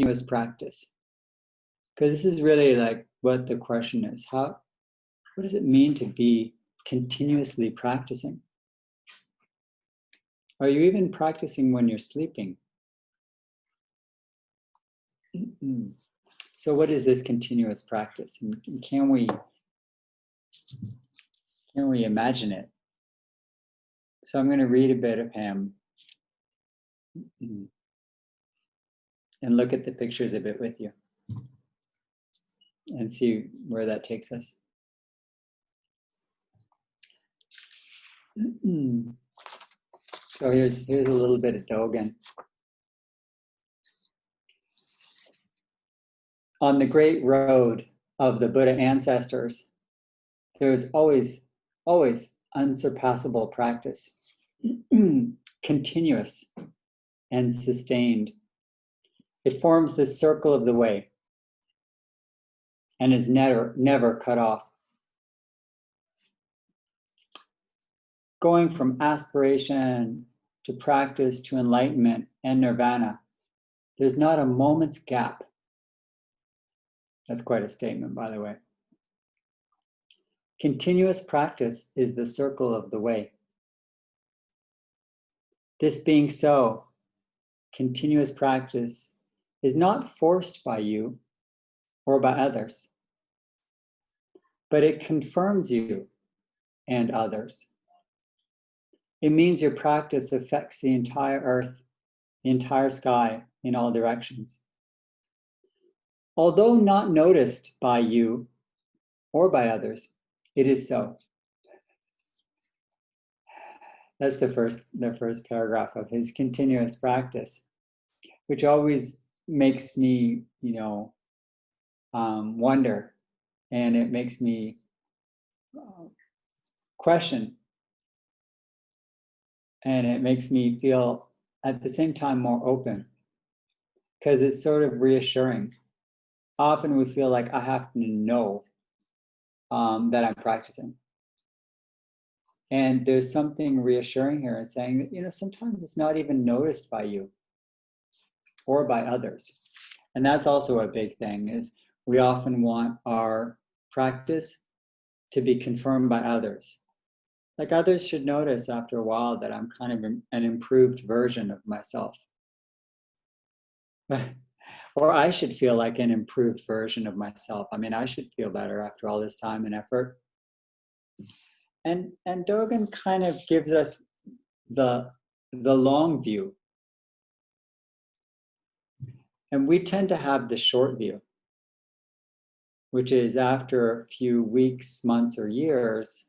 continuous practice? Because this is really like what the question is. What does it mean to be continuously practicing? Are you even practicing when you're sleeping? So what is this continuous practice? And can we imagine it? So I'm going to read a bit of him and look at the pictures a bit with you and see where that takes us. So here's a little bit of Dogen. On the great road of the Buddha ancestors, there is always unsurpassable practice, continuous and sustained. It forms the circle of the way and is never cut off. Going from aspiration to practice to enlightenment and nirvana, there's not a moment's gap. That's quite a statement, by the way. Continuous practice is the circle of the way. This being so, continuous practice is not forced by you or by others, but it confirms you and others. It means your practice affects the entire earth, the entire sky, in all directions. Although not noticed by you or by others, it is so. That's the first paragraph of his continuous practice, which always makes me, wonder, and it makes me question, and it makes me feel at the same time more open, because it's sort of reassuring. Often we feel like I have to know that I'm practicing. And there's something reassuring here in saying that, sometimes it's not even noticed by you or by others. And that's also a big thing, is we often want our practice to be confirmed by others. Like others should notice after a while that I'm kind of an improved version of myself. Or I should feel like an improved version of myself. I mean, I should feel better after all this time and effort. And Dogen kind of gives us the long view. And we tend to have the short view, which is after a few weeks, months, or years,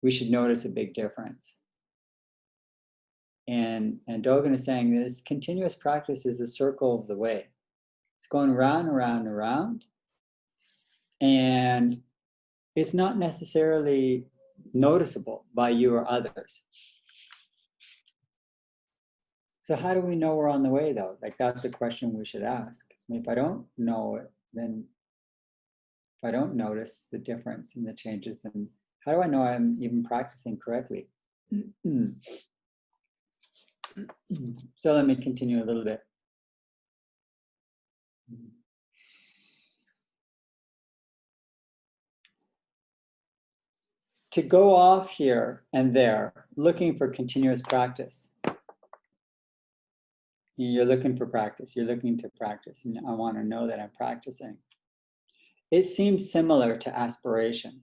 we should notice a big difference. And Dogen is saying this continuous practice is a circle of the way. It's going round and round and round. And it's not necessarily noticeable by you or others. So how do we know we're on the way, though? Like, that's the question we should ask. I mean, if I don't know it, then if I don't notice the difference in the changes, then how do I know I'm even practicing correctly? So let me continue a little bit. To go off here and there, looking for continuous practice. You're looking for practice, you're looking to practice, and I want to know that I'm practicing. It seems similar to aspiration.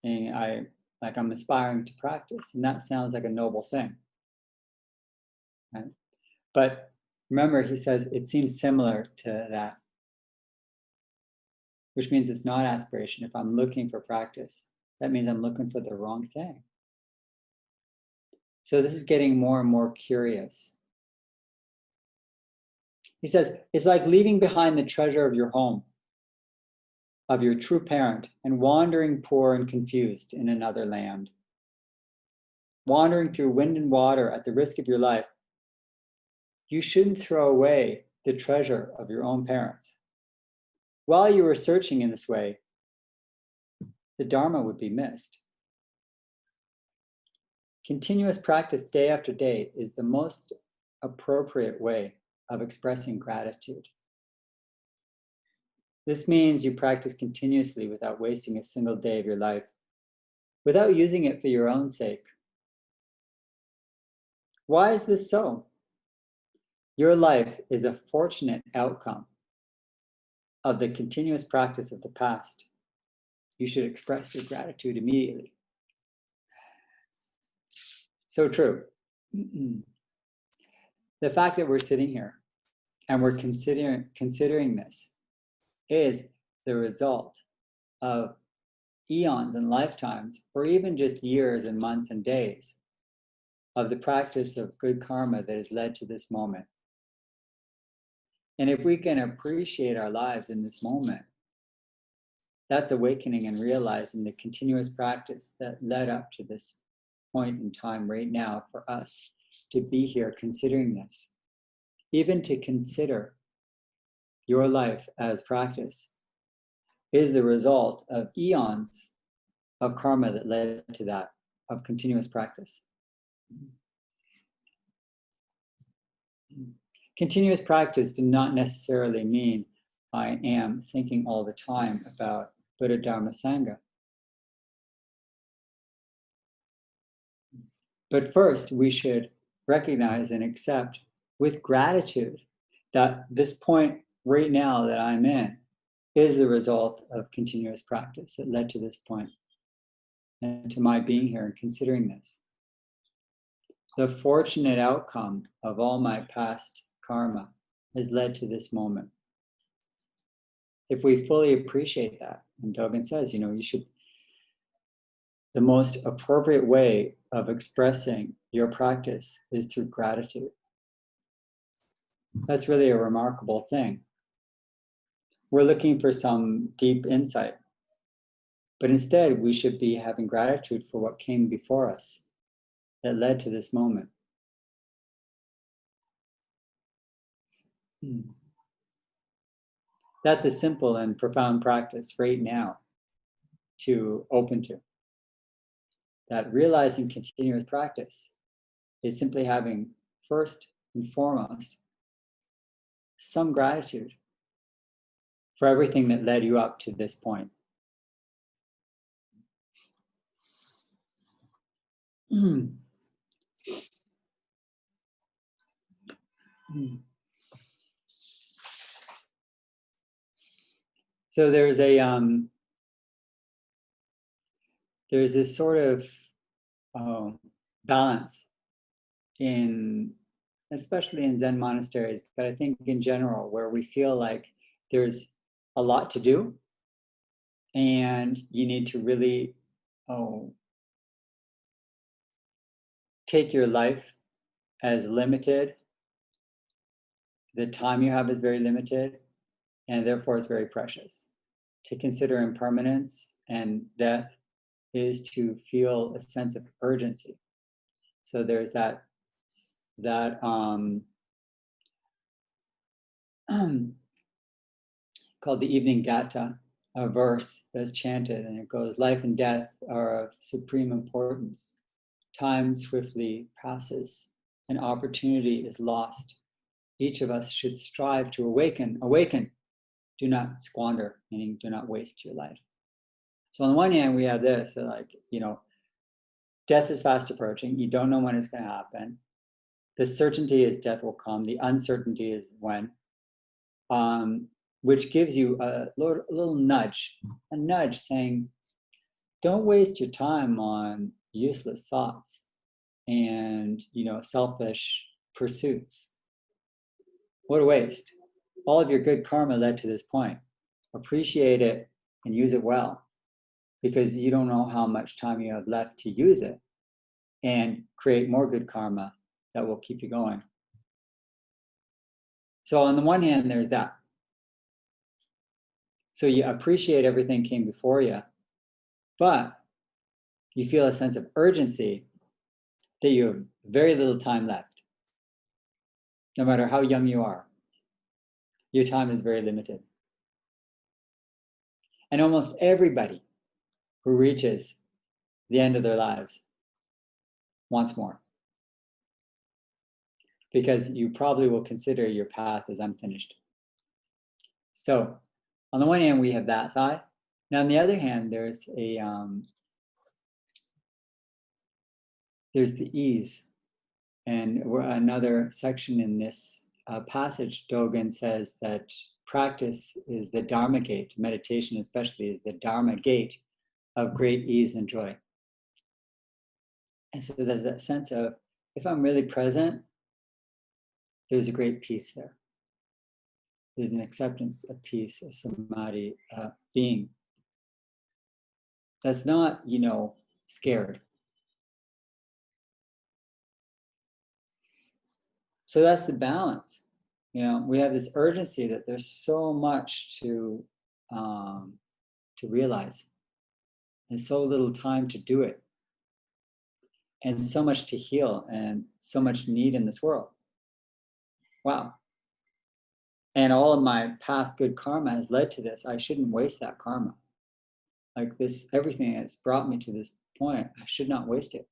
And I'm aspiring to practice, and that sounds like a noble thing. Right? But remember, he says it seems similar to that, which means it's not aspiration. If I'm looking for practice, that means I'm looking for the wrong thing. So this is getting more and more curious. He says, it's like leaving behind the treasure of your home, of your true parent, and wandering poor and confused in another land. Wandering through wind and water at the risk of your life, you shouldn't throw away the treasure of your own parents. While you were searching in this way, the Dharma would be missed. Continuous practice day after day is the most appropriate way of expressing gratitude. This means you practice continuously without wasting a single day of your life, without using it for your own sake. Why is this so? Your life is a fortunate outcome of the continuous practice of the past. You should express your gratitude immediately. So true. The fact that we're sitting here and we're considering this is the result of eons and lifetimes, or even just years and months and days of the practice of good karma that has led to this moment. And if we can appreciate our lives in this moment, that's awakening and realizing the continuous practice that led up to this point in time right now for us to be here considering this. Even to consider your life as practice is the result of eons of karma that led to that, of continuous practice. Continuous practice does not necessarily mean I am thinking all the time about Buddha, Dhamma, Sangha. But first, we should recognize and accept with gratitude that this point right now that I'm in is the result of continuous practice that led to this point and to my being here and considering this. The fortunate outcome of all my past karma has led to this moment. If we fully appreciate that, and Dogen says, you should, the most appropriate way of expressing your practice is through gratitude. That's really a remarkable thing. We're looking for some deep insight, but instead we should be having gratitude for what came before us that led to this moment. That's a simple and profound practice right now to open to. That realizing continuous practice is simply having, first and foremost, some gratitude for everything that led you up to this point. So there's this sort of balance especially in Zen monasteries, but I think in general, where we feel like there's a lot to do and you need to really take your life as limited. The time you have is very limited, and therefore it's very precious. To consider impermanence and death is to feel a sense of urgency. So there's that called the Evening Gata, a verse that's chanted, and it goes, life and death are of supreme importance. Time swiftly passes, and opportunity is lost. Each of us should strive to awaken. Do not squander, meaning do not waste your life. So on the one hand, we have this, death is fast approaching. You don't know when it's going to happen. The certainty is death will come. The uncertainty is when, which gives you a little nudge, saying, don't waste your time on useless thoughts and, selfish pursuits. What a waste. All of your good karma led to this point. Appreciate it and use it well, because you don't know how much time you have left to use it and create more good karma that will keep you going. So on the one hand, there's that. So you appreciate everything came before you, but you feel a sense of urgency that you have very little time left. No matter how young you are, your time is very limited. And almost everybody who reaches the end of their lives wants more. because you probably will consider your path as unfinished. So on the one hand, we have that side. Now on the other hand, there's the ease. And another section in this passage, Dogen says that practice is the Dharma gate, meditation especially is the Dharma gate of great ease and joy. And so there's that sense of, if I'm really present, there's a great peace there. There's an acceptance of peace, a samadhi, being. That's not, scared. So that's the balance. We have this urgency that there's so much to realize, and so little time to do it, and so much to heal, and so much need in this world. Wow. And all of my past good karma has led to this. I shouldn't waste that karma. Like this, everything that's brought me to this point, I should not waste it.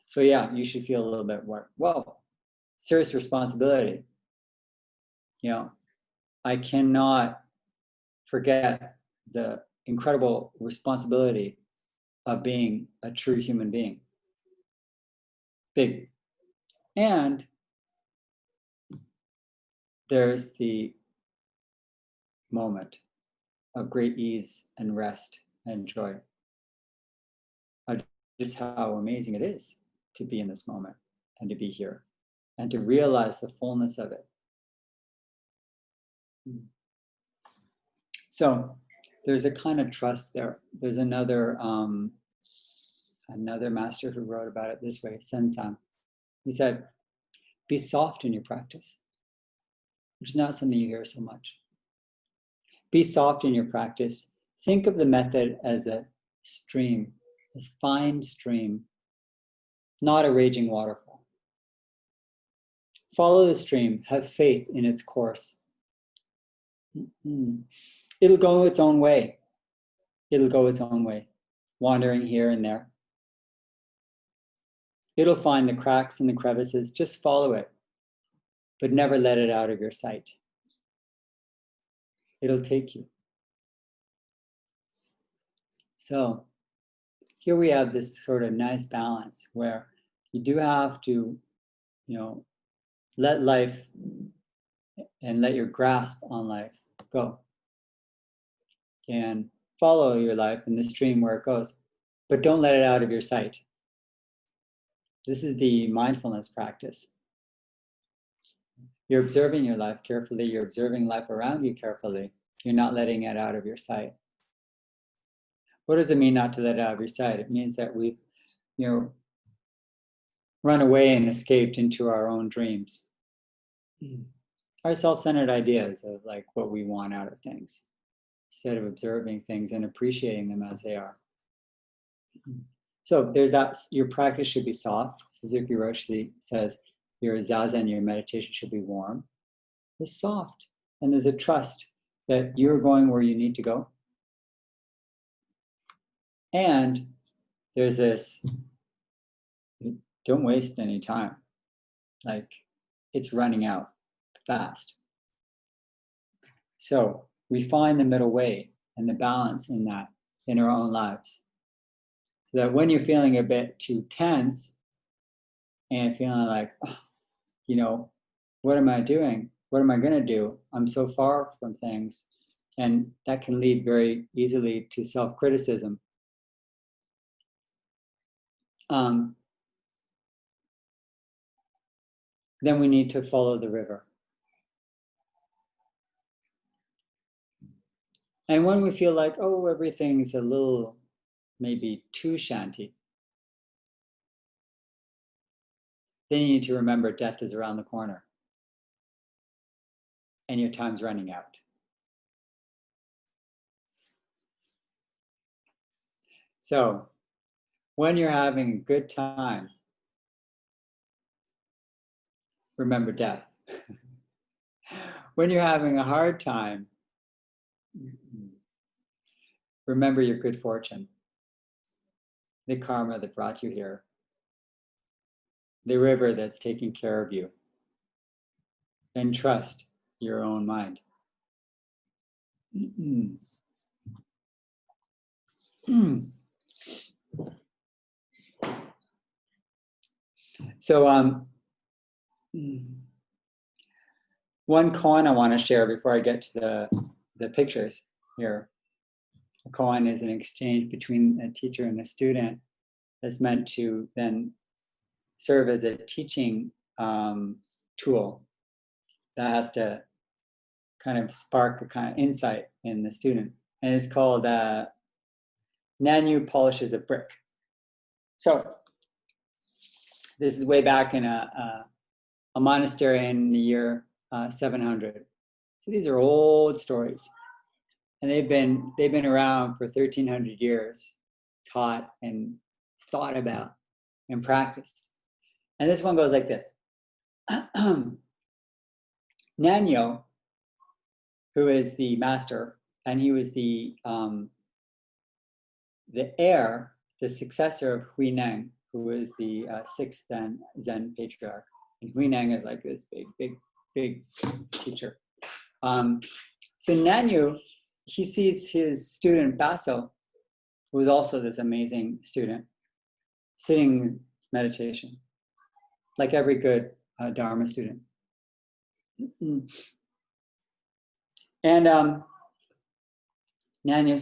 So yeah, you should feel a little bit more, well, serious responsibility. I cannot forget the incredible responsibility of being a true human being. Big. And there's the moment of great ease and rest and joy. Just how amazing it is to be in this moment and to be here and to realize the fullness of it. So there's a kind of trust there. There's another master who wrote about it this way, Sen-san. He said, be soft in your practice, which is not something you hear so much. Be soft in your practice. Think of the method as a stream, this fine stream, not a raging waterfall. Follow the stream, have faith in its course. It'll go its own way. It'll go its own way, wandering here and there. It'll find the cracks and the crevices. Just follow it, but never let it out of your sight. It'll take you. So here we have this sort of nice balance where you do have to, let life and let your grasp on life go. And follow your life in the stream where it goes, but don't let it out of your sight. This is the mindfulness practice. You're observing your life carefully. You're observing life around you carefully. You're not letting it out of your sight. What does it mean not to let it out of your sight? It means that we've, run away and escaped into our own dreams. Our self-centered ideas of like what we want out of things, instead of observing things and appreciating them as they are. So there's that, your practice should be soft. Suzuki Roshi says your zazen, your meditation should be warm. It's soft. And there's a trust that you're going where you need to go. And there's this, don't waste any time. Like, it's running out fast. So we find the middle way and the balance in that in our own lives. So that when you're feeling a bit too tense and feeling like, what am I doing? What am I going to do? I'm so far from things. And that can lead very easily to self-criticism. Then we need to follow the river. And when we feel like, everything's a little, maybe too shanty, then you need to remember death is around the corner. And your time's running out. So, when you're having a good time, remember death. When you're having a hard time, remember your good fortune, the karma that brought you here, the river that's taking care of you, and trust your own mind. So one koan I want to share before I get to the pictures here. A koan is an exchange between a teacher and a student that's meant to then serve as a teaching tool that has to kind of spark a kind of insight in the student. And it's called Nanu Polishes a Brick. So this is way back in a monastery in the year 700. So these are old stories. And they've been around for 1,300 years, taught and thought about and practiced. And this one goes like this. Nanyo, who is the master, and he was the heir, the successor of Huineng, who is the sixth Zen patriarch. And Huineng is like this big teacher. So Nanyu, he sees his student Baso, who is also this amazing student, sitting meditation, like every good Dharma student. And Nanyu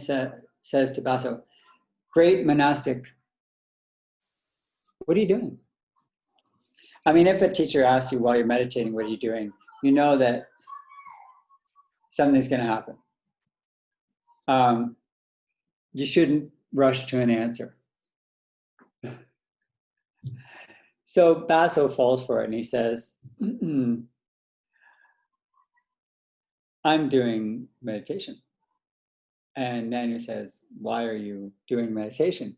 says to Baso, "Great monastic, what are you doing?" I mean, if a teacher asks you while you're meditating, what are you doing? You know that something's going to happen. You shouldn't rush to an answer. So Baso falls for it and he says, I'm doing meditation. And Nanyu says, why are you doing meditation?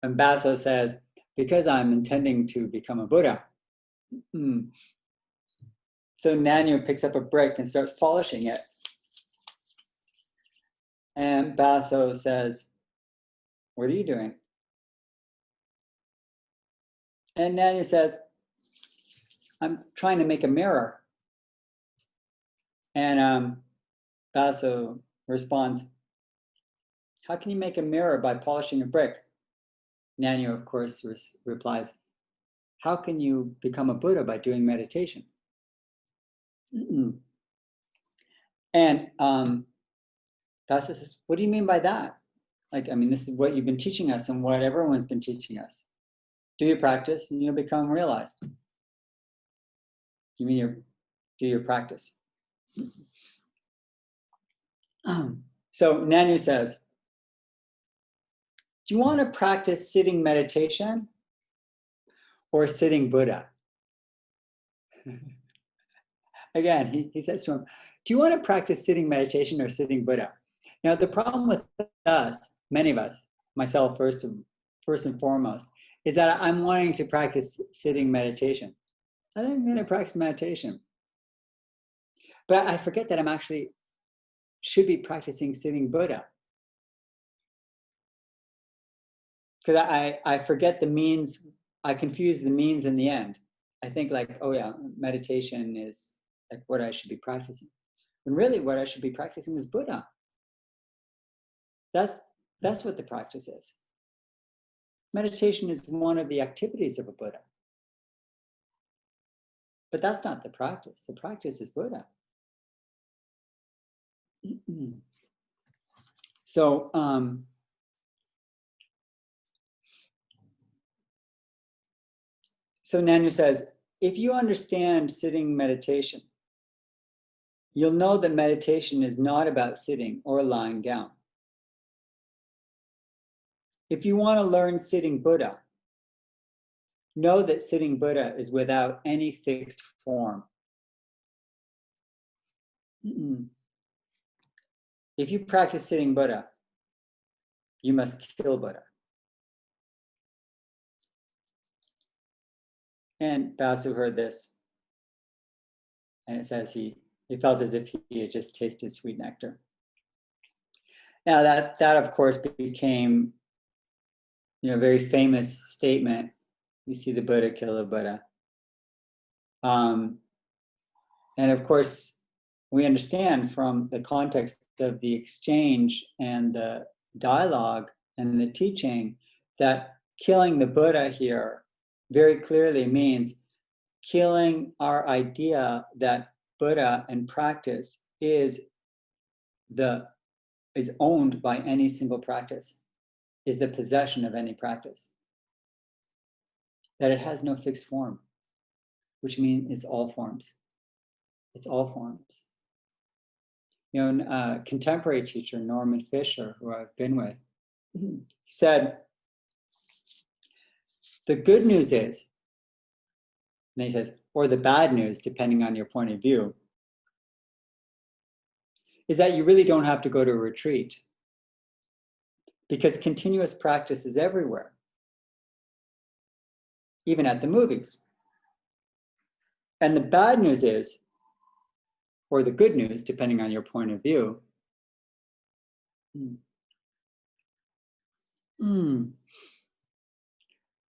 And Baso says, because I'm intending to become a Buddha. So Nanyu picks up a brick and starts polishing it. And Baso says, what are you doing? And Nanyu says, I'm trying to make a mirror. And Baso responds, how can you make a mirror by polishing a brick? Nanyu, of course, replies, how can you become a Buddha by doing meditation? And Baso says, what do you mean by that? Like, I mean, this is what you've been teaching us and what everyone's been teaching us. Do your practice and you'll become realized. You mean do your practice. So Nanyu says, do you want to practice sitting meditation or sitting Buddha? Again, he says to him, do you want to practice sitting meditation or sitting Buddha? Now, the problem with us, many of us, myself first and foremost, is that I'm wanting to practice sitting meditation. I think I'm going to practice meditation. But I forget that I'm actually should be practicing sitting Buddha. Because I forget the means, I confuse the means and the end. I think like, oh yeah, meditation is like what I should be practicing. And really what I should be practicing is Buddha. That's what the practice is. Meditation is one of the activities of a Buddha. But that's not the practice. The practice is Buddha. So, so Nanyu says, if you understand sitting meditation, you'll know that meditation is not about sitting or lying down. If you want to learn sitting Buddha, know that sitting Buddha is without any fixed form. If you practice sitting Buddha, you must kill Buddha. And Basu heard this, and it says he felt as if he had just tasted sweet nectar. Now that of course became, a very famous statement. You see the Buddha kill the Buddha. And of course, we understand from the context of the exchange and the dialogue and the teaching that killing the Buddha here very clearly means killing our idea that Buddha and practice is owned by any single practice, is the possession of any practice. That it has no fixed form, which means it's all forms. It's all forms. You know, contemporary teacher Norman Fisher, who I've been with, said, the good news is, and he says, or the bad news, depending on your point of view, is that you really don't have to go to a retreat because continuous practice is everywhere, even at the movies. And the bad news is, or the good news, depending on your point of view,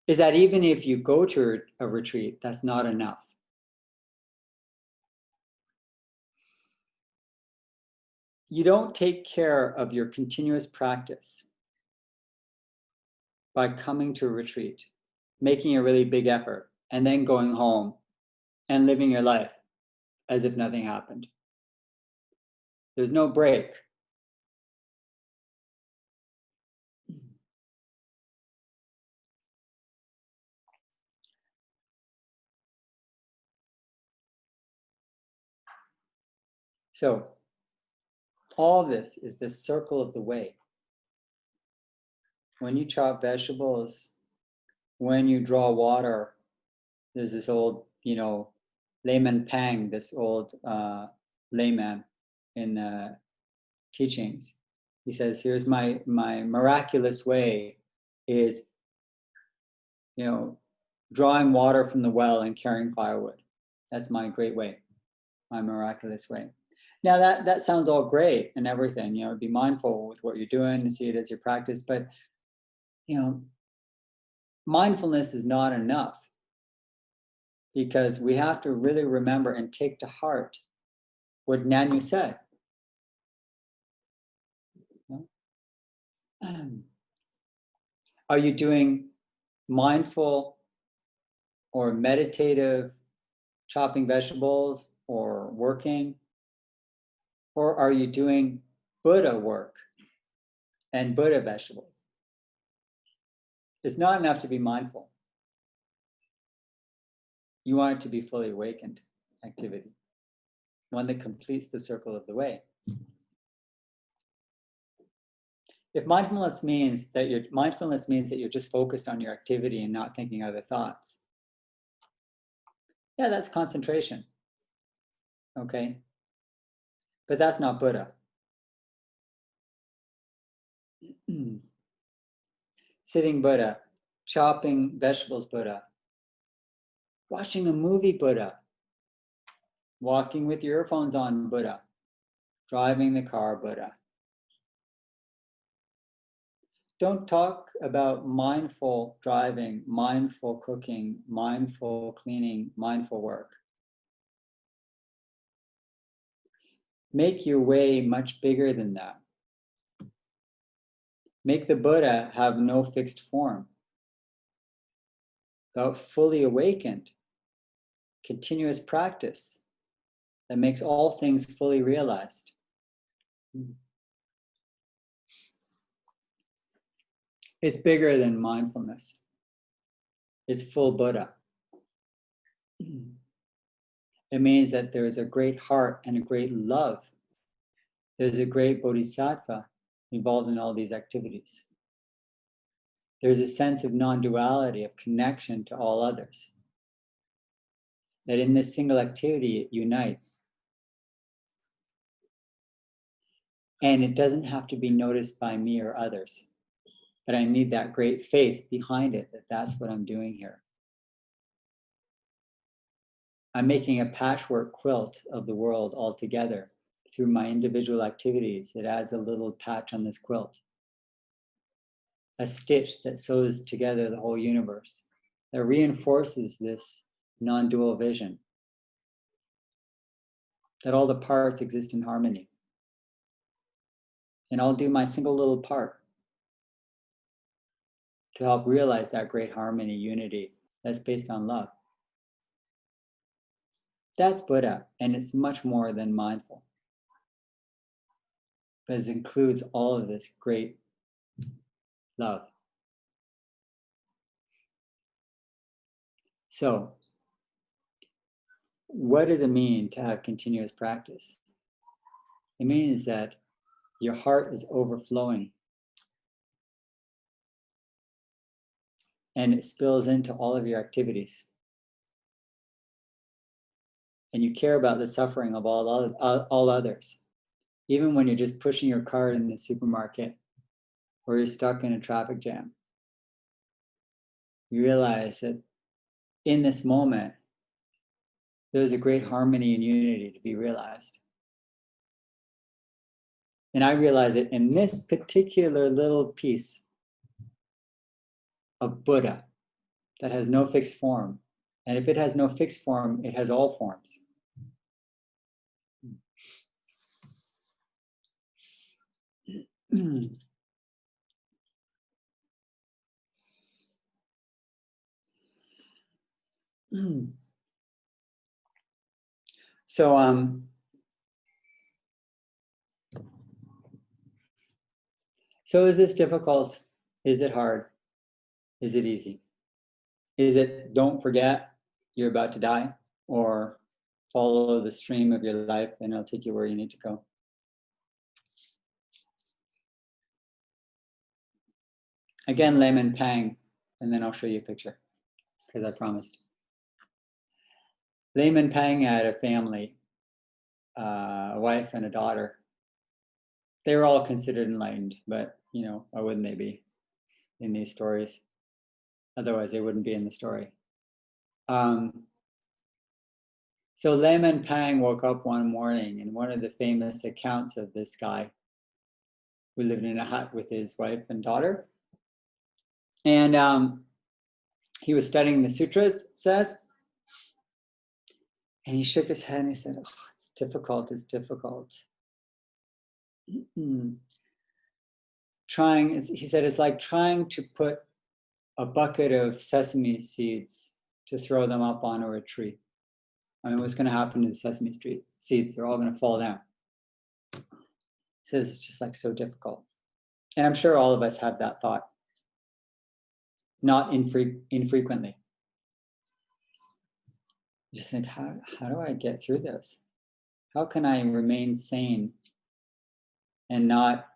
is that even if you go to a retreat, that's not enough. You don't take care of your continuous practice by coming to a retreat, making a really big effort, and then going home and living your life as if nothing happened. There's no break. So all this is the circle of the way. When you chop vegetables, when you draw water, there's this old, layman Pang, this old layman in the teachings. He says, here's my miraculous way is, drawing water from the well and carrying firewood. That's my great way, my miraculous way. Now that sounds all great and everything, be mindful with what you're doing and see it as your practice, but mindfulness is not enough because we have to really remember and take to heart what Nanyu said. Are you doing mindful or meditative chopping vegetables or working? Or are you doing Buddha work and Buddha vegetables? It's not enough to be mindful. You want it to be fully awakened activity, one that completes the circle of the way. If mindfulness means that you're just focused on your activity and not thinking other thoughts, yeah, that's concentration. Okay? But that's not Buddha. Sitting Buddha, chopping vegetables Buddha, watching a movie Buddha, walking with your earphones on Buddha, driving the car Buddha. Don't talk about mindful driving, mindful cooking, mindful cleaning, mindful work. Make your way much bigger than that. Make the Buddha have no fixed form. About fully awakened, continuous practice that makes all things fully realized. It's bigger than mindfulness. It's full Buddha. It means that there is a great heart and a great love. There's a great bodhisattva involved in all these activities. There's a sense of non-duality, of connection to all others. That in this single activity, it unites. And it doesn't have to be noticed by me or others. But I need that great faith behind it, that that's what I'm doing here. I'm making a patchwork quilt of the world all together through my individual activities. It adds a little patch on this quilt. A stitch that sews together the whole universe, that reinforces this non-dual vision. that all the parts exist in harmony. And I'll do my single little part to help realize that great harmony, unity that's based on love. That's Buddha, and it's much more than mindful. But it includes all of this great love. So, what does it mean to have continuous practice? It means that your heart is overflowing and it spills into all of your activities. And you care about the suffering of all others. Even when you're just pushing your cart in the supermarket or you're stuck in a traffic jam, you realize that in this moment, there's a great harmony and unity to be realized. And I realize it in this particular little piece of Buddha that has no fixed form. And if it has no fixed form, it has all forms. So is this difficult? Is it hard? Is it easy? Is it don't forget you're about to die, or follow the stream of your life and it'll take you where you need to go? Again, layman Pang, and then I'll show you a picture, because I promised. Layman Pang had a family, a wife and a daughter. They were all considered enlightened, but why wouldn't they be in these stories? Otherwise, they wouldn't be in the story. So Layman Pang woke up one morning, and one of the famous accounts of this guy who lived in a hut with his wife and daughter. And he was studying the sutras, says, and he shook his head and he said, "Oh, it's difficult, it's difficult." He said, it's like trying to put a bucket of sesame seeds to throw them up onto a tree. I mean, what's going to happen to the sesame seeds? They're all going to fall down. He says it's just like so difficult. And I'm sure all of us have that thought, not infrequently. Just think, how do I get through this? How can I remain sane and not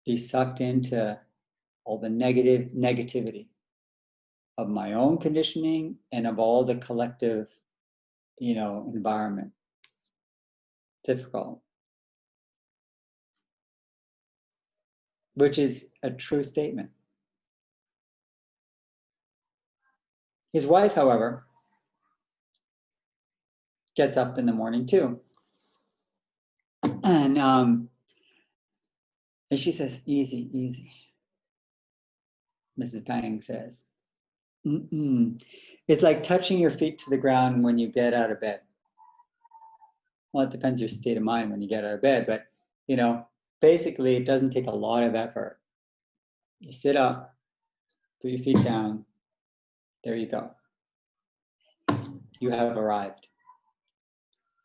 be sucked into all the negativity of my own conditioning and of all the collective, environment? Difficult. Which is a true statement. His wife, however, gets up in the morning too. And she says, easy, easy. Mrs. Pang says, it's like touching your feet to the ground when you get out of bed. Well, it depends your state of mind when you get out of bed, but basically it doesn't take a lot of effort. You sit up, put your feet down, there you go. You have arrived.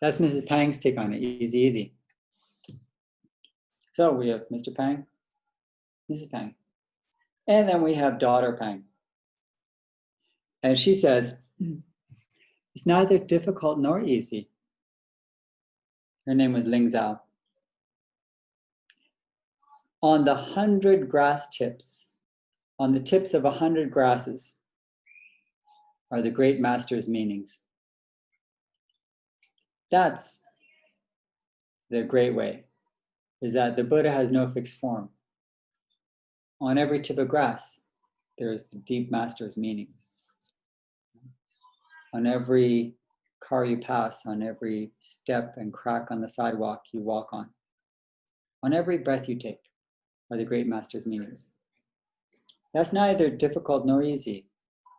That's Mrs. Pang's take on it, easy, easy. So we have Mr. Pang, Mrs. Pang, and then we have daughter Pang. And she says, it's neither difficult nor easy. Her name was Ling Zhao. On the 100 grass tips, on the tips of 100 grasses, are the great master's meanings. That's the great way, is that the Buddha has no fixed form. On every tip of grass, there's the deep master's meanings. On every car you pass, on every step and crack on the sidewalk you walk on every breath you take, are the great master's meanings. That's neither difficult nor easy.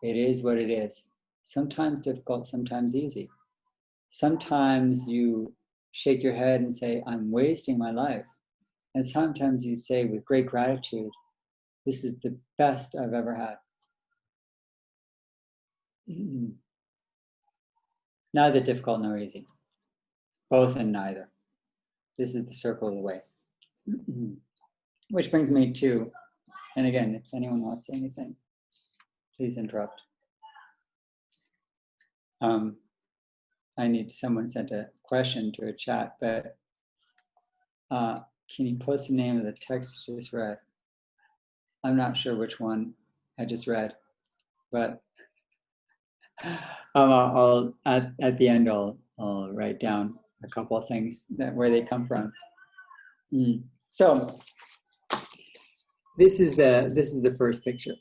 It is what it is. Sometimes difficult, sometimes easy. Sometimes you shake your head and say, I'm wasting my life. And sometimes you say with great gratitude, this is the best I've ever had. Neither difficult nor easy. Both and neither. This is the circle of the way. Which brings me to, and again, if anyone wants to say anything, please interrupt. Someone sent a question to a chat, but can you post the name of the text you just read? I'm not sure which one I just read, but I'll at the end I'll write down a couple of things where they come from. So this is the first picture.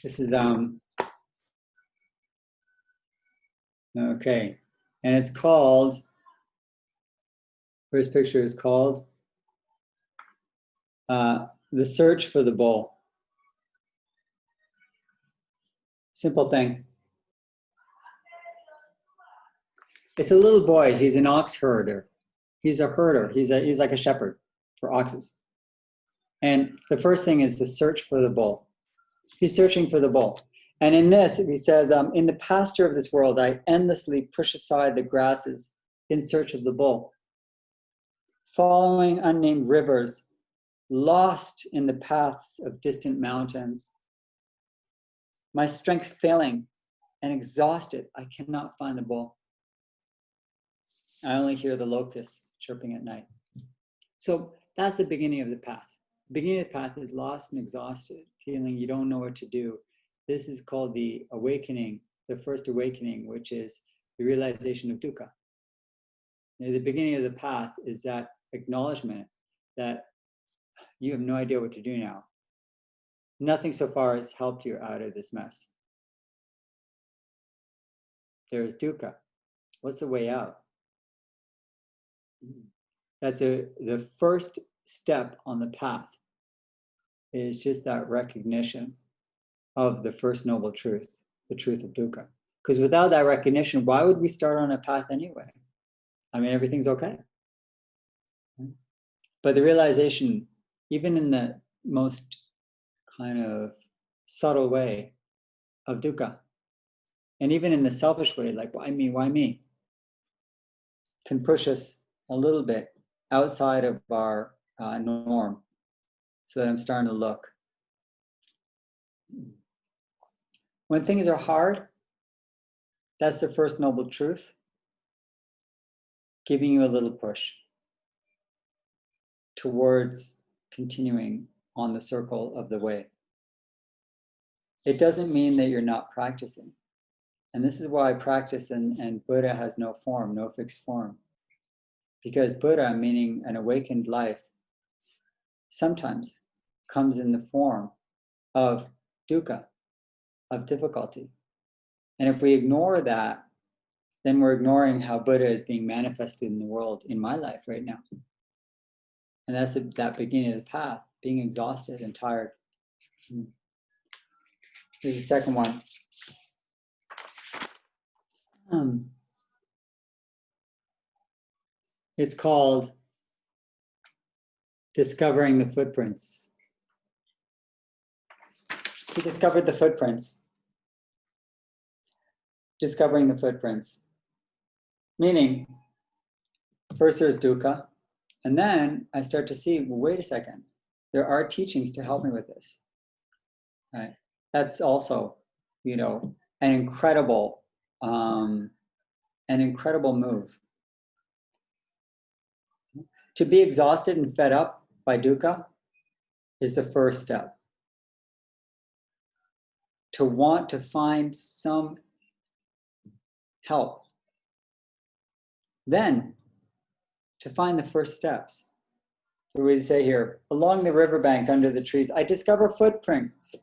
This is okay, and it's called. First picture is called The Search for the Bull. Simple thing. It's a little boy. He's an ox herder. He's a herder. He's like a shepherd for oxes. And the first thing is the search for the bull. He's searching for the bull. And in this, he says, in the pasture of this world, I endlessly push aside the grasses in search of the bull. Following unnamed rivers, lost in the paths of distant mountains. My strength failing and exhausted, I cannot find the bull. I only hear the locusts chirping at night. So that's the beginning of the path. The beginning of the path is lost and exhausted, feeling you don't know what to do. This is called the awakening, the first awakening, which is the realization of dukkha. The beginning of the path is that acknowledgement that you have no idea what to do now. Nothing so far has helped you out of this mess. There's dukkha. What's the way out? That's the first step on the path is just that recognition of the first noble truth, the truth of dukkha. Because without that recognition, why would we start on a path anyway? I mean, everything's okay. But the realization, even in the most kind of subtle way of dukkha, and even in the selfish way, like, why me, can push us a little bit outside of our norm, so that I'm starting to look. When things are hard, that's the first noble truth, giving you a little push towards continuing on the circle of the way. It doesn't mean that you're not practicing. And this is why practice and Buddha has no form, no fixed form. Because Buddha, meaning an awakened life, sometimes comes in the form of dukkha, of difficulty. And if we ignore that, then we're ignoring how Buddha is being manifested in the world in my life right now. And that's that beginning of the path, being exhausted and tired. Here's the second one. It's called Discovering the Footprints. He discovered the footprints. Discovering the footprints. Meaning, first there's dukkha, and then I start to see, well, wait a second, there are teachings to help me with this. Right? That's also, an incredible move. To be exhausted and fed up by dukkha is the first step. To want to find some help. Then, to find the first steps. So we say here, along the riverbank under the trees, I discover footprints.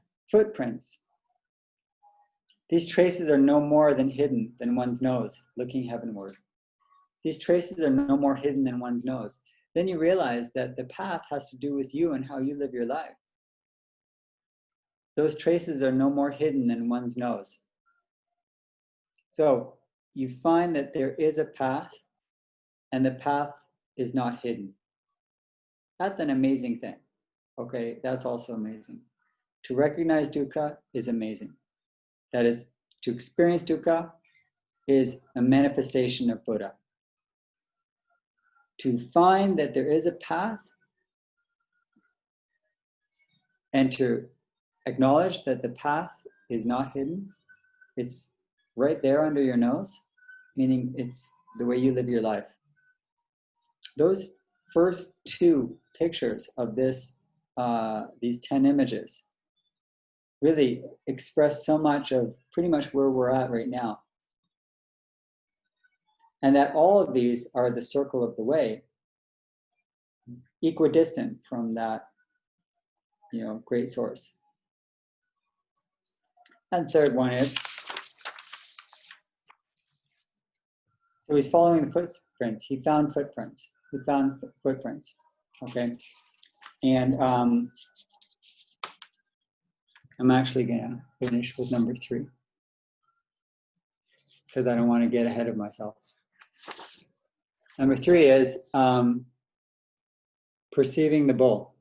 These traces are no more hidden than one's nose, looking heavenward. These traces are no more hidden than one's nose. Then you realize that the path has to do with you and how you live your life. Those traces are no more hidden than one's nose. So you find that there is a path, and the path is not hidden. That's an amazing thing. Okay, that's also amazing. To recognize dukkha is amazing. That is, to experience dukkha is a manifestation of Buddha. To find that there is a path and to acknowledge that the path is not hidden, it's right there under your nose, meaning it's the way you live your life. Those first two pictures of this, these 10 images, really express so much of pretty much where we're at right now. And that all of these are the circle of the way, equidistant from that, great source. And third one is, so he's following the footprints. He found footprints. Okay. And I'm actually gonna finish with number 3 because I don't want to get ahead of myself. Number 3 is perceiving the bull.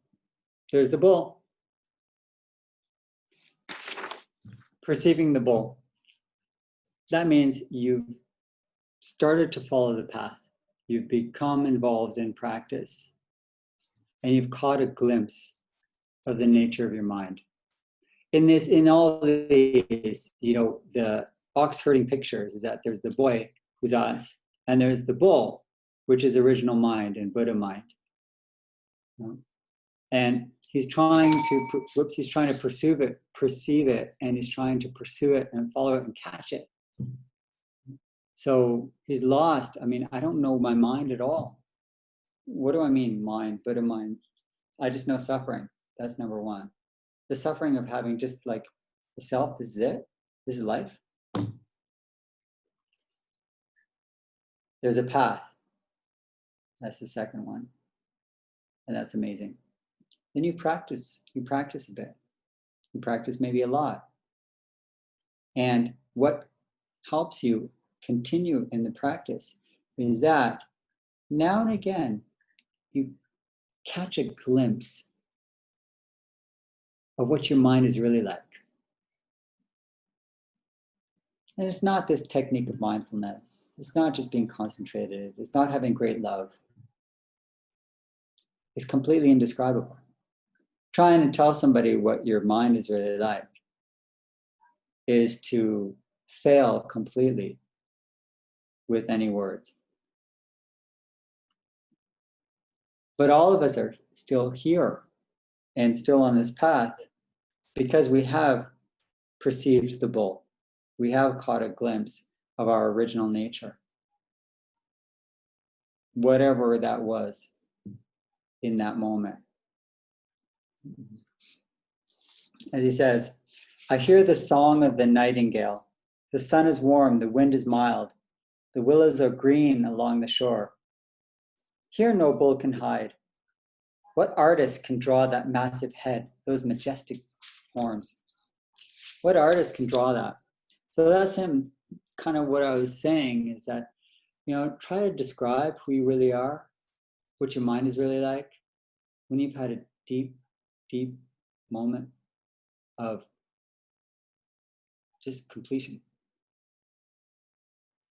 There's the bull. Perceiving the bull. That means you've started to follow the path. You've become involved in practice. And you've caught a glimpse of the nature of your mind. In all these, the ox herding pictures is that there's the boy, who's us, and there's the bull, which is original mind and Buddha mind. And he's trying to perceive it, and he's trying to pursue it and follow it and catch it. So he's lost. I mean, I don't know my mind at all. What do I mean, mind, Buddha mind? I just know suffering. That's number 1. The suffering of having just like the self, this is it? This is life? There's a path. That's the second one. And that's amazing. Then you practice a bit. You practice maybe a lot. And what helps you continue in the practice is that now and again, you catch a glimpse of what your mind is really like. And it's not this technique of mindfulness. It's not just being concentrated. It's not having great love. It's completely indescribable. Trying to tell somebody what your mind is really like is to fail completely with any words. But all of us are still here and still on this path because we have perceived the bull. We have caught a glimpse of our original nature, whatever that was in that moment. As he says, I hear the song of the nightingale. The sun is warm, the wind is mild. The willows are green along the shore. Here no bull can hide. What artist can draw that massive head, those majestic horns? What artist can draw that? So that's him, kind of what I was saying is that, try to describe who you really are, what your mind is really like, when you've had a deep, deep moment of just completion.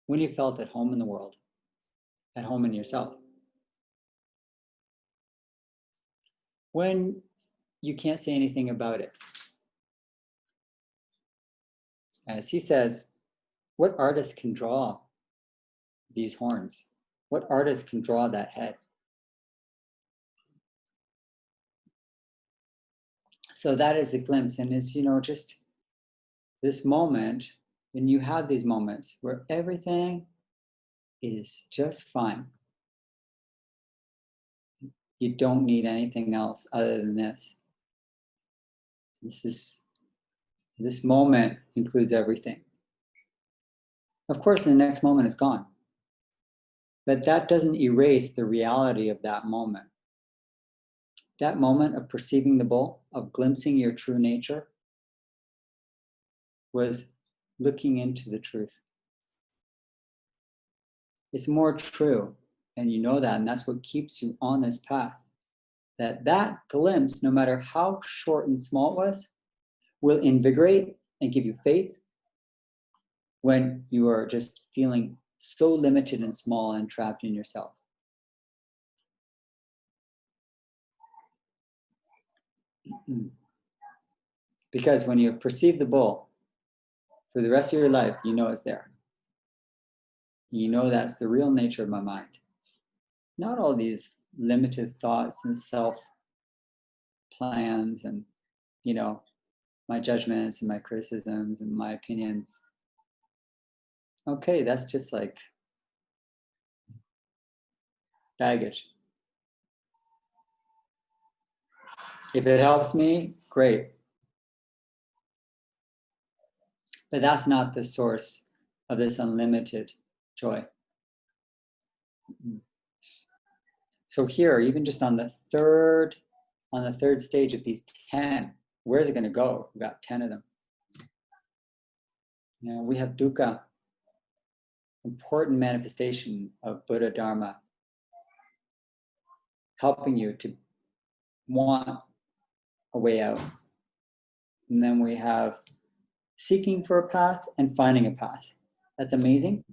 When you felt at home in the world, at home in yourself. When you can't say anything about it. As he says, what artist can draw these horns? What artist can draw that head? So that is the glimpse, and it's, just this moment, when you have these moments where everything is just fine. You don't need anything else other than this. This moment includes everything. Of course, the next moment is gone. But that doesn't erase the reality of that moment. That moment of perceiving the bull, of glimpsing your true nature, was looking into the truth. It's more true. And you know that, and that's what keeps you on this path. That glimpse, no matter how short and small it was, will invigorate and give you faith when you are just feeling so limited and small and trapped in yourself. Because when you perceive the bull, for the rest of your life, you know it's there. You know that's the real nature of my mind. Not all these limited thoughts and self plans and, my judgments and my criticisms and my opinions. Okay, that's just like baggage. If it helps me, great. But that's not the source of this unlimited joy. So here, even just on the third stage of these 10, where's it going to go? We've got 10 of them. We have dukkha, important manifestation of Buddha Dharma, helping you to want a way out. And then we have seeking for a path and finding a path. That's amazing.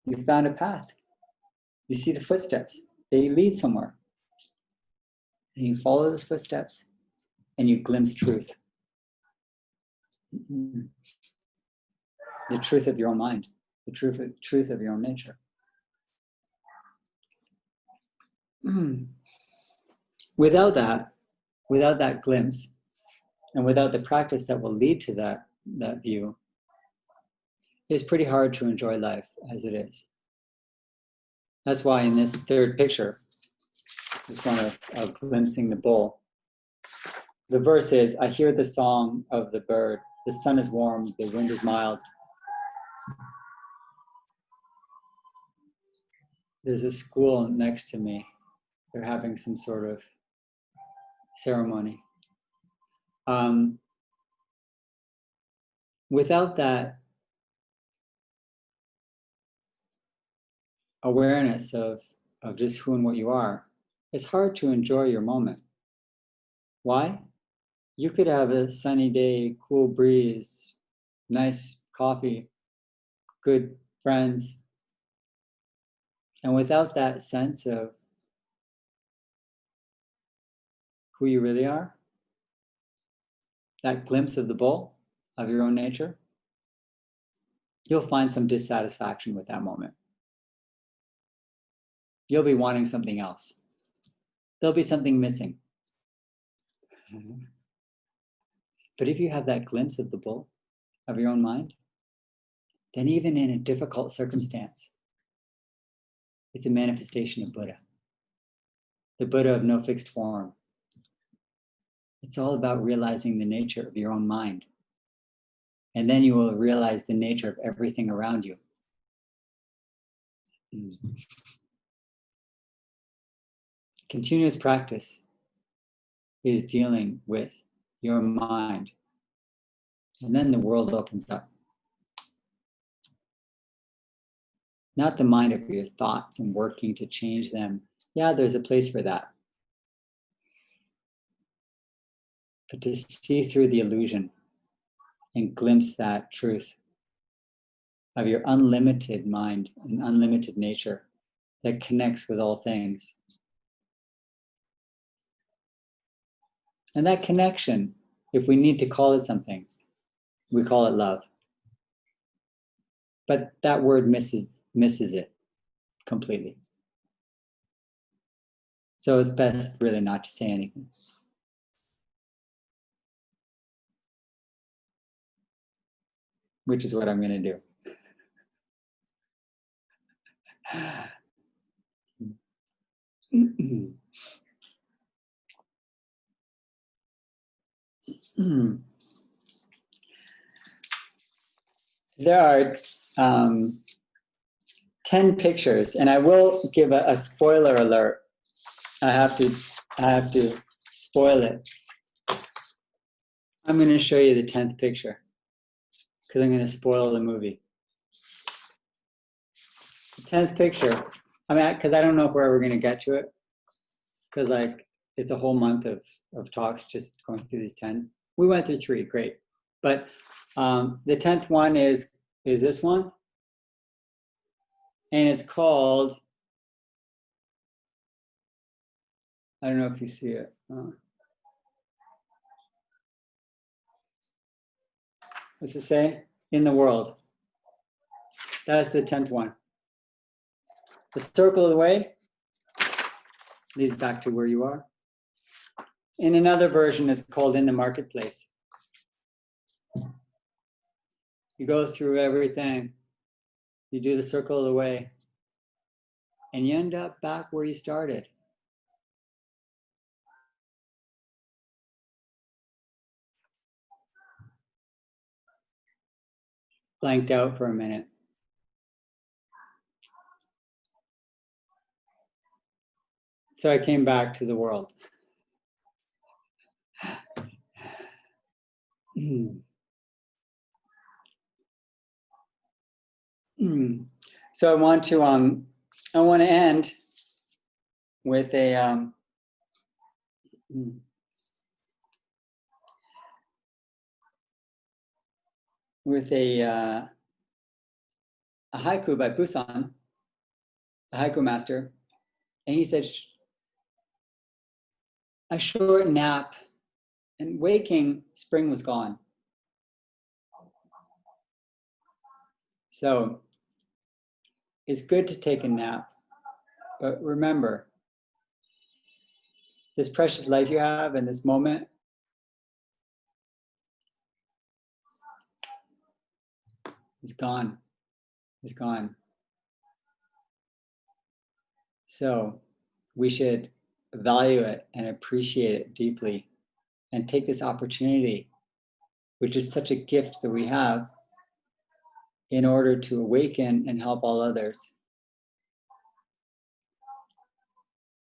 You found a path. You see the footsteps. They lead somewhere. And you follow those footsteps and you glimpse truth. The truth of your own mind, the truth of your own nature. Without that glimpse, and without the practice that will lead to that view, it's pretty hard to enjoy life as it is. That's why in this third picture, this one of glimpsing the bull, the verse is, I hear the song of the bird, the sun is warm, the wind is mild. There's a school next to me. They're having some sort of ceremony. Without that awareness of just who and what you are, it's hard to enjoy your moment. Why? You could have a sunny day, cool breeze, nice coffee, good friends. And without that sense of who you really are, that glimpse of the bull, of your own nature, you'll find some dissatisfaction with that moment. You'll be wanting something else. There'll be something missing. But if you have that glimpse of the bull, of your own mind, then even in a difficult circumstance, it's a manifestation of Buddha. The Buddha of no fixed form. It's all about realizing the nature of your own mind. And then you will realize the nature of everything around you. Continuous practice is dealing with your mind. And then the world opens up. Not the mind of your thoughts and working to change them. Yeah, there's a place for that. But to see through the illusion and glimpse that truth of your unlimited mind and unlimited nature that connects with all things. And that connection, if we need to call it something, we call it love. But that word misses it completely. So it's best really not to say anything. Which is what I'm going to do. There are 10 pictures, and I will give a spoiler alert. I have to spoil it. I'm going to show you the 10th picture because I'm going to spoil the movie. 10th picture. I mean, because I don't know if we're ever going to get to it, because like it's a whole month of talks just going through these 10. We went through 3, great. But the 10th one is this one, and it's called, I don't know if you see it. What's it say? In the world. That's the 10th one. The circle of the way leads back to where you are. In another version, it's called in the marketplace. You go through everything. You do the circle of the way. And you end up back where you started. Blanked out for a minute. So I came back to the world. So I want to end with a haiku by Busan, the haiku master, and he said, "A short nap, and waking, spring was gone." So it's good to take a nap, but remember, this precious life you have in this moment is gone. Is gone. So we should value it and appreciate it deeply and take this opportunity, which is such a gift that we have, in order to awaken and help all others.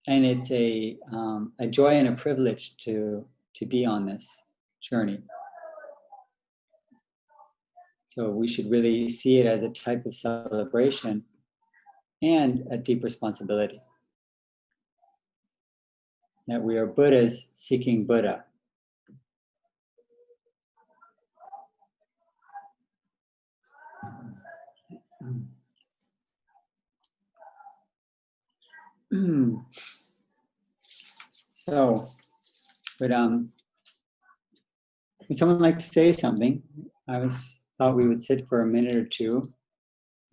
And it's a joy and a privilege to be on this journey. So we should really see it as a type of celebration and a deep responsibility. That we are Buddhas seeking Buddha. So, but would someone like to say something? I thought we would sit for a minute or two,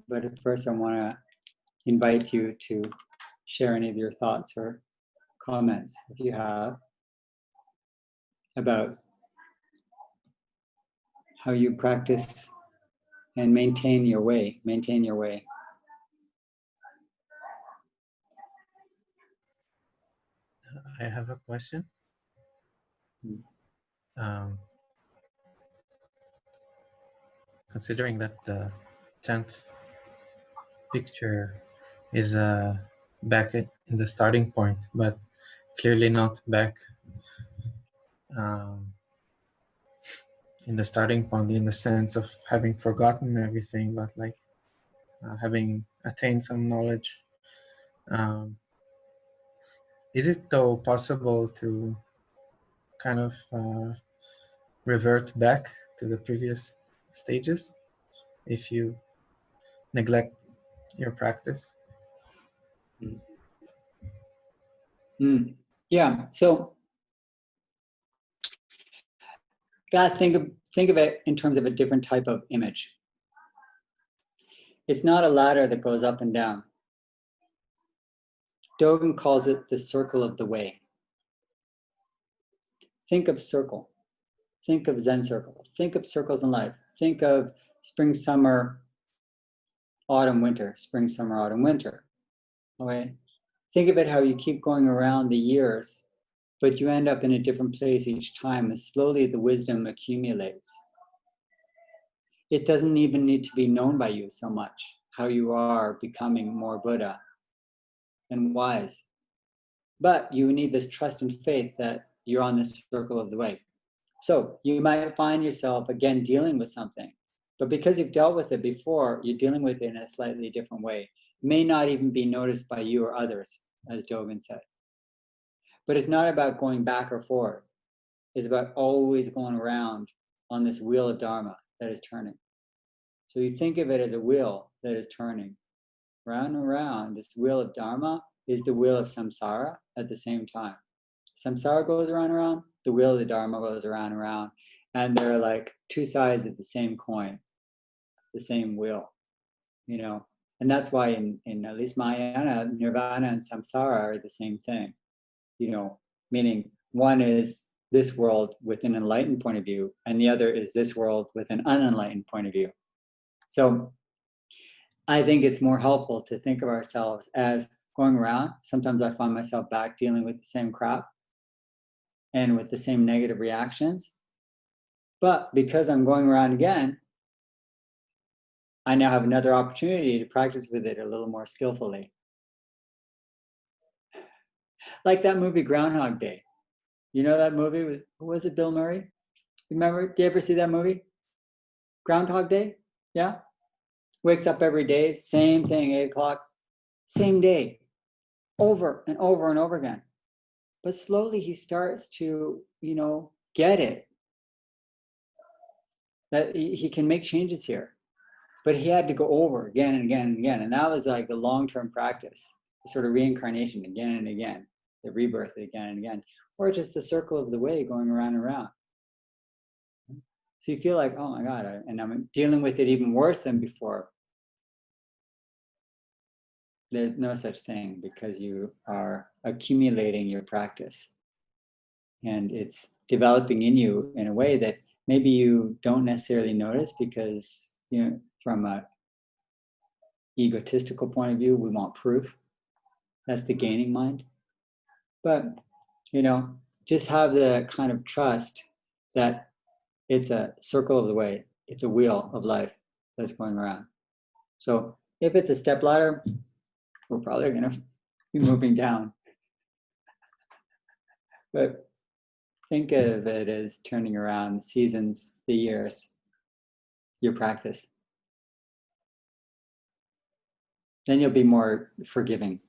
but at first I want to invite you to share any of your thoughts or comments, if you have, about how you practice and maintain your way. I have a question. Considering that the 10th picture is back in the starting point, but clearly not back in the starting point in the sense of having forgotten everything, but like having attained some knowledge. Is it though possible to kind of revert back to the previous stages if you neglect your practice? Yeah, so gotta think of it in terms of a different type of image. It's not a ladder that goes up and down. Dogen calls it the circle of the way. Think of circle. Think of Zen circle. Think of circles in life. Think of spring, summer, autumn, winter, spring, summer, autumn, winter. Okay? Think of it how you keep going around the years, but you end up in a different place each time, and slowly the wisdom accumulates. It doesn't even need to be known by you so much, how you are becoming more Buddha and wise. But you need this trust and faith that you're on this circle of the way. So you might find yourself again dealing with something, but because you've dealt with it before, you're dealing with it in a slightly different way. may not even be noticed by you or others, as Dogen said. But it's not about going back or forward. It's about always going around on this wheel of Dharma that is turning. So you think of it as a wheel that is turning. Round and round, this wheel of Dharma is the wheel of samsara at the same time. Samsara goes around and around, the wheel of the Dharma goes around and around. And they're like two sides of the same coin, the same wheel, you know. And that's why in at least Mahayana, nirvana and samsara are the same thing, you know, meaning one is this world with an enlightened point of view, and the other is this world with an unenlightened point of view. So I think it's more helpful to think of ourselves as going around. Sometimes I find myself back dealing with the same crap and with the same negative reactions. But because I'm going around again, I now have another opportunity to practice with it a little more skillfully. Like that movie Groundhog Day. You know that movie with, who was it, Bill Murray? Remember, did you ever see that movie? Groundhog Day? Yeah? Wakes up every day, same thing, 8 o'clock, same day, over and over and over again. But slowly he starts to, you know, get it. That he can make changes here. But he had to go over again and again and again. And that was like the long-term practice, the sort of reincarnation again and again, the rebirth again and again, or just the circle of the way going around and around. So you feel like, oh my God, and I'm dealing with it even worse than before. There's no such thing, because you are accumulating your practice. And it's developing in you in a way that maybe you don't necessarily notice, because, you know, from a egotistical point of view, we want proof. That's the gaining mind. But, you know, just have the kind of trust that it's a circle of the way. It's a wheel of life that's going around. So if it's a stepladder, we're probably going to be moving down. But think of it as turning around the seasons, the years, your practice. Then you'll be more forgiving.